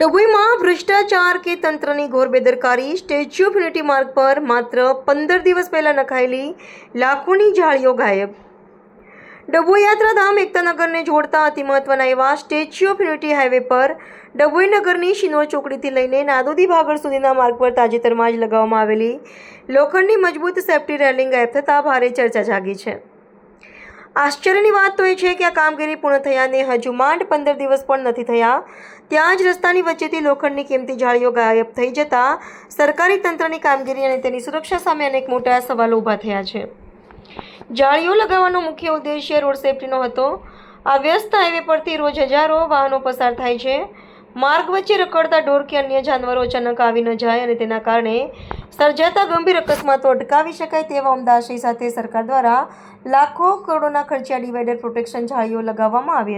ડભોઈમાં ભ્રષ્ટાચાર કે તંત્રની ઘોર બેદરકારી। સ્ટેચ્યુ ઓફ યુનિટી માર્ગ પર માત્ર 15 દિવસ પહેલા નખાયેલી લાખોની જાળીઓ ગાયબ। ડભોઈ યાત્રાધામ એકતાનગરને જોડતા અતિ મહત્વના એવા સ્ટેચ્યુ ઓફ યુનિટી હાઈવે પર ડભોઈ નગરની શિનોર ચોકડીથી લઈને નાદોદી ભાગળ સુધીના માર્ગ પર તાજેતરમાં જ લગાવવામાં આવેલી લોખંડની મજબૂત સેફ્ટી રેલિંગ ગાયબ થતાં ભારે ચર્ચા જાગી છે। આશ્ચર્યની વાત તો એ છે કે આ કામગીરી પૂર્ણ થયાને હજુ માંડ 15 દિવસ પણ નથી થયા, ત્યાં જ રસ્તાની વચ્ચેથી લોખંડની કિંમતી જાળીઓ ગાયબ થઈ જતા સરકારી તંત્રની કામગીરી અને તેની સુરક્ષા સામે અનેક મોટા સવાલો ઊભા થયા છે। જાળીઓ લગાવવાનો મુખ્ય ઉદ્દેશ્ય રોડ સેફ્ટીનો હતો। આ વ્યસ્ત હાઈવે પરથી રોજ હજારો વાહનો પસાર થાય છે। માર્ગ વચ્ચે રખડતા ઢોર કે અન્ય જાનવરો અચાનક આવી ન જાય અને તેના કારણે સર્જાતા ગંભીર અકસ્માતો અટકાવી શકાય તેવા ઉમદા આશય સાથે સરકાર દ્વારા લાખો કરોડોના ખર્ચે ડિવાઈડર પ્રોટેક્શન જાળીઓ લગાવવામાં આવી હતી।